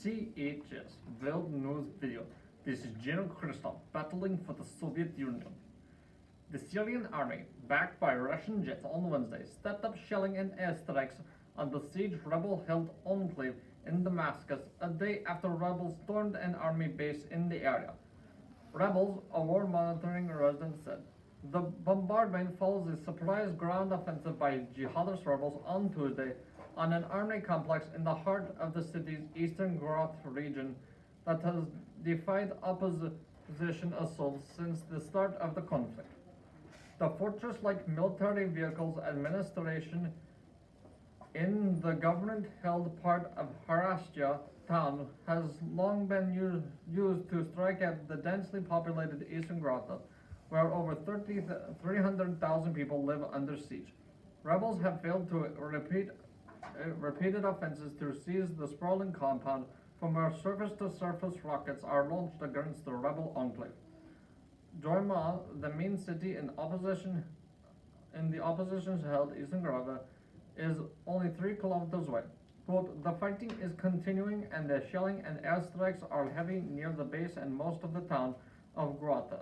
CHS World News Video. This is General Krisnov battling for the Soviet Union. The Syrian army, backed by Russian jets on Wednesday, stepped up shelling and airstrikes on the siege rebel-held enclave in Damascus a day after rebels stormed an army base in the area. Rebels, a war monitoring resident said. The bombardment follows a surprise ground offensive by jihadist rebels on Tuesday on an army complex in the heart of the city's eastern Growth region that has defied opposition assaults since the start of the conflict. The fortress-like military vehicles administration in the government-held part of Harastia town has long been used to strike at the densely populated eastern Grotha, where over 300,000 people live under siege. Rebels have failed to repeated offenses to seize the sprawling compound from where surface-to-surface rockets are launched against the rebel enclave. Doima, the main city in the opposition's held eastern Grotha, is only 3 kilometers away. Quote, the fighting is continuing and the shelling and airstrikes are heavy near the base and most of the town of Grotha,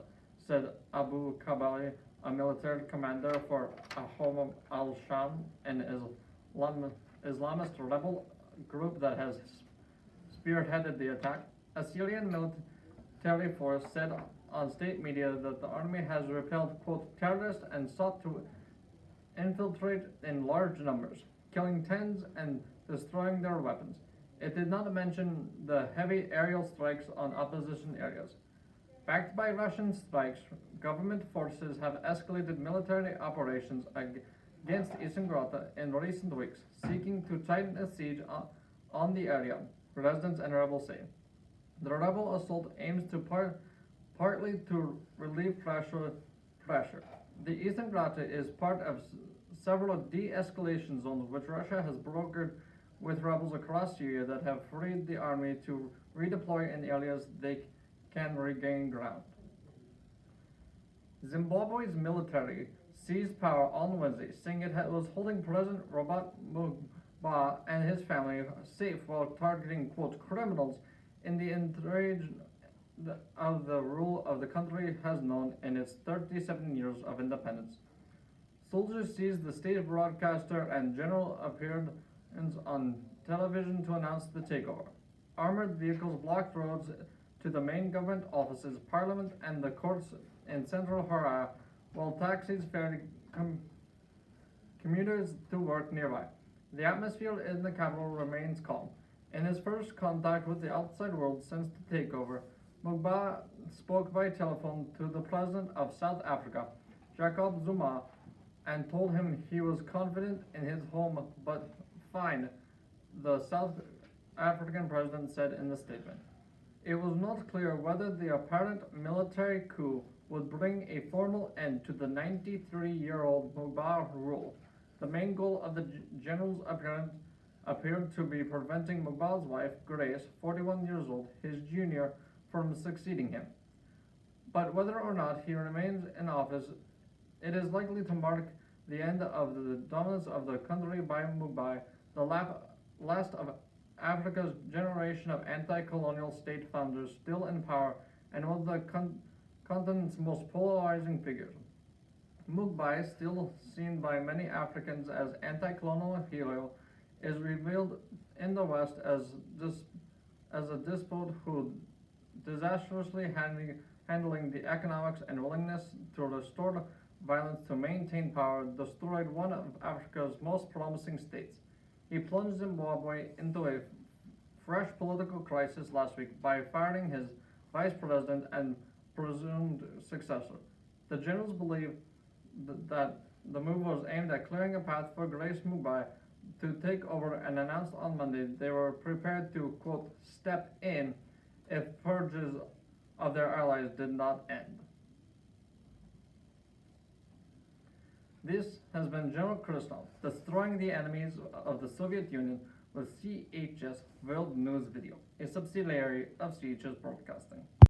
said Abu Kabali, a military commander for Ahom al-Sham, an Islamist rebel group that has spearheaded the attack. A Syrian military force said on state media that the army has repelled, quote, terrorists and sought to infiltrate in large numbers, killing tens and destroying their weapons. It did not mention the heavy aerial strikes on opposition areas. Backed by Russian strikes, government forces have escalated military operations against Eastern Grotha in recent weeks, seeking to tighten the siege on the area, residents and rebels say. The rebel assault aims to partly to relieve pressure. The Eastern Grotha is part of several de-escalation zones which Russia has brokered with rebels across Syria that have freed the army to redeploy in areas they can regain ground. Zimbabwe's military seized power on Wednesday, saying it was holding President Robert Mugabe and his family safe while targeting, quote, criminals in the intrigues of the rule of the country has known in its 37 years of independence. Soldiers seized the state broadcaster and general appeared on television to announce the takeover. Armored vehicles blocked roads to the main government offices, parliament, and the courts in central Harare, while taxis ferried commuters to work nearby. The atmosphere in the capital remains calm. In his first contact with the outside world since the takeover, Mugabe spoke by telephone to the president of South Africa, Jacob Zuma, and told him he was confident in his home but fine, the South African president said in the statement. It was not clear whether the apparent military coup would bring a formal end to the 93-year-old Mugabe rule. The main goal of the general's appeared to be preventing Mugabe's wife, Grace, 41 years old, his junior, from succeeding him. But whether or not he remains in office, it is likely to mark the end of the dominance of the country by Mugabe, the last of Africa's generation of anti-colonial state founders still in power and one of the continent's most polarizing figures. Mugabe, still seen by many Africans as anti-colonial hero, is revealed in the West as a despot who disastrously handling the economics and willingness to restore violence to maintain power destroyed one of Africa's most promising states. He plunged Zimbabwe into a fresh political crisis last week by firing his vice president and presumed successor. The generals believe that the move was aimed at clearing a path for Grace Mugabe to take over and announced on Monday they were prepared to, quote, step in if purges of their allies did not end. This has been General Krisnov, destroying the enemies of the Soviet Union with CHS World News Video, a subsidiary of CHS Broadcasting.